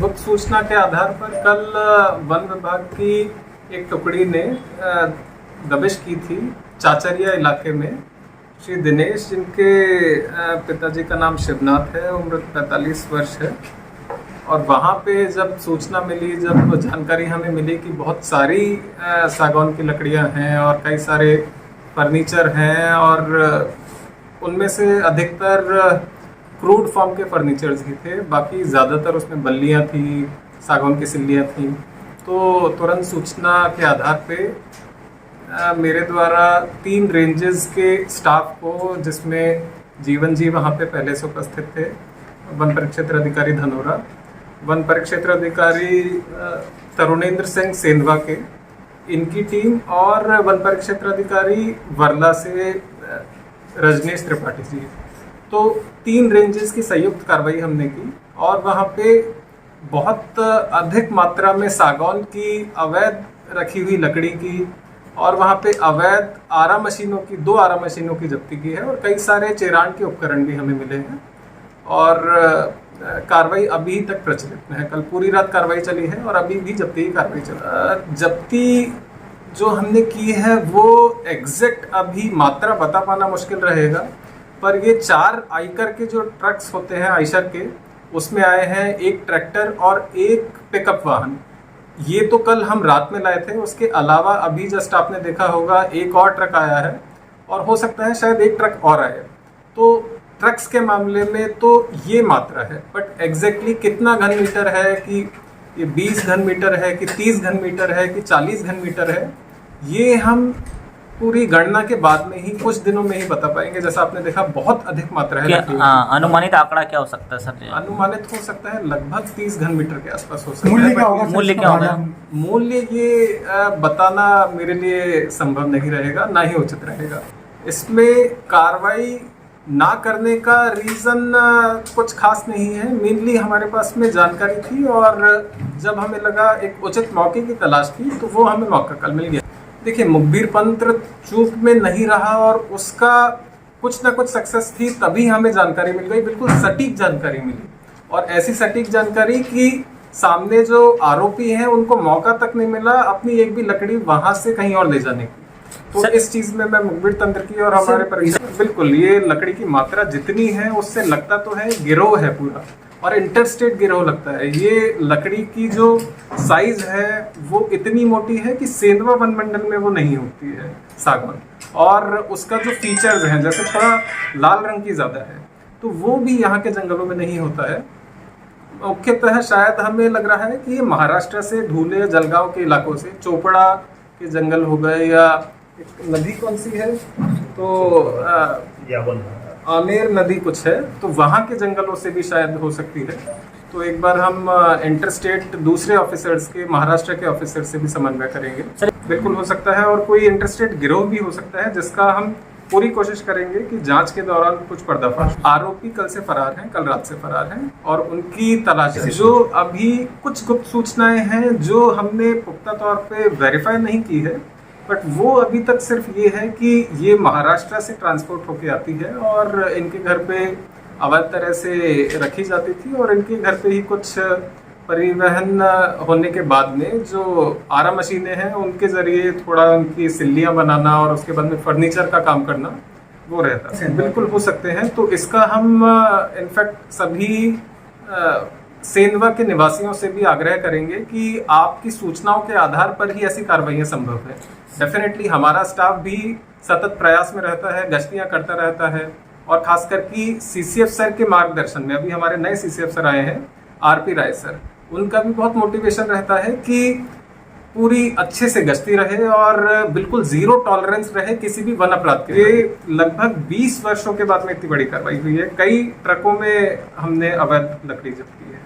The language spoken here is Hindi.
गुप्त सूचना के आधार पर कल वन विभाग की एक टुकड़ी ने दबिश की थी चाचरिया इलाके में। श्री दिनेश, जिनके पिताजी का नाम शिवनाथ है, उम्र 45 वर्ष है। और वहाँ पे जब सूचना मिली, जब जानकारी हमें मिली कि बहुत सारी सागौन की लकड़ियाँ हैं और कई सारे फर्नीचर हैं और उनमें से अधिकतर क्रूड फॉर्म के फर्नीचर्स ही थे, बाकी ज़्यादातर उसमें बल्लियाँ थी, सागौन की सिल्लियाँ थी। तो तुरंत सूचना के आधार पे मेरे द्वारा 3 रेंजेस के स्टाफ को, जिसमें जीवन जी वहाँ पे पहले से उपस्थित थे, वन परिक्षेत्र अधिकारी धनोरा, वन परिक्षेत्र अधिकारी तरुणेंद्र सिंह सेंधवा के, इनकी टीम, और वन परिक्षेत्र अधिकारी वर्ला से रजनीश त्रिपाठी जी। तो 3 रेंजेस की संयुक्त कार्रवाई हमने की और वहाँ पे बहुत अधिक मात्रा में सागौन की अवैध रखी हुई लकड़ी की और वहाँ पे अवैध आरा मशीनों की 2 आरा मशीनों की जब्ती की है और कई सारे चेरान के उपकरण भी हमें मिले हैं। और कार्रवाई अभी तक प्रचलित में है। कल पूरी रात कार्रवाई चली है और अभी भी जब्ती की कार्रवाई चल रही है। जब्ती जो हमने की है वो एग्जैक्ट अभी मात्रा बता पाना मुश्किल रहेगा, पर ये 4 आयकर के जो ट्रक्स होते हैं आयशर के, उसमें आए हैं 1 ट्रैक्टर और 1 पिकअप वाहन। ये तो कल हम रात में लाए थे। उसके अलावा अभी जस्ट आपने देखा होगा 1 और ट्रक आया है और हो सकता है शायद 1 ट्रक और आए। तो ट्रक्स के मामले में तो ये मात्रा है, बट एग्जैक्टली कितना घन मीटर है, कि ये 20 घन मीटर है कि 30 घन मीटर है कि 40 घन मीटर है, ये हम पूरी गणना के बाद में ही कुछ दिनों में ही बता पाएंगे। जैसा आपने देखा बहुत अधिक मात्रा है। अनुमानित आंकड़ा क्या हो सकता है सर? अनुमानित हो सकता है लगभग 30 घन मीटर के आसपास हो सकता है। मूल्य क्या होगा? मूल्य ये बताना मेरे लिए संभव नहीं रहेगा, ना ही उचित रहेगा। इसमें कार्रवाई ना करने का रीजन कुछ खास नहीं है। मेनली हमारे पास में जानकारी थी और जब हमें लगा एक उचित मौके की तलाश थी, तो वो हमें मौका कल मिल गया। देखिए, मुखबिर तंत्र चूक में नहीं रहा और उसका कुछ ना कुछ सक्सेस थी, तभी हमें जानकारी मिल गई, बिल्कुल सटीक जानकारी मिली। और ऐसी सटीक जानकारी कि सामने जो आरोपी हैं उनको मौका तक नहीं मिला अपनी एक भी लकड़ी वहां से कहीं और ले जाने की। तो इस चीज में मैं मुखबिर तंत्र की और हमारे परिसर, बिल्कुल ये लकड़ी की मात्रा जितनी है उससे लगता तो है गिरोह है पूरा, और इंटरस्टेट गिरोह लगता है। ये लकड़ी की जो साइज है वो इतनी मोटी है कि सेंधवा वन मंडल में वो नहीं होती है सागौन, और उसका जो फीचर्स हैं, जैसे थोड़ा लाल रंग की ज्यादा है, तो वो भी यहाँ के जंगलों में नहीं होता है। मुख्यतः शायद हमें लग रहा है कि ये महाराष्ट्र से, धुले जलगांव के इलाकों से, चोपड़ा के जंगल हो गए, या एक नदी कौन सी है, तो आमेर नदी कुछ है, तो वहाँ के जंगलों से भी शायद हो सकती है। तो एक बार हम इंटरस्टेट दूसरे ऑफिसर्स के, महाराष्ट्र के ऑफिसर से भी समन्वय करेंगे। बिल्कुल हो सकता है, और कोई इंटरस्टेट गिरोह भी हो सकता है, जिसका हम पूरी कोशिश करेंगे कि जांच के दौरान कुछ पर्दाफाश। आरोपी कल से फरार हैं, कल रात से फरार हैं, और उनकी तलाश है। जो अभी कुछ गुप्त सूचनाएं हैं जो हमने पुख्ता तौर पे वेरीफाई नहीं की है, बट वो अभी तक सिर्फ ये है कि ये महाराष्ट्र से ट्रांसपोर्ट होके आती है और इनके घर पे अवैध तरह से रखी जाती थी, और इनके घर पे ही कुछ परिवहन होने के बाद में जो आरा मशीनें हैं उनके जरिए थोड़ा उनकी सिल्लियां बनाना और उसके बाद में फर्नीचर का काम करना वो रहता है। बिल्कुल हो सकते हैं। तो इसका हम इनफैक्ट सभी सेंधवा के निवासियों से भी आग्रह करेंगे कि आपकी सूचनाओं के आधार पर ही ऐसी कार्रवाइयां संभव है। डेफिनेटली हमारा स्टाफ भी सतत प्रयास में रहता है, गश्तियां करता रहता है, और खासकर कि सीसीएफ सर के मार्गदर्शन में, अभी हमारे नए सीसीएफ सर आए हैं, आरपी राय सर, उनका भी बहुत मोटिवेशन रहता है कि पूरी अच्छे से गश्ती रहे और बिल्कुल 0 टॉलरेंस रहे किसी भी वन अपराध के। ये लगभग 20 वर्षों के बाद में इतनी बड़ी कार्रवाई हुई है। कई ट्रकों में हमने अवैध लकड़ी जब्त की है।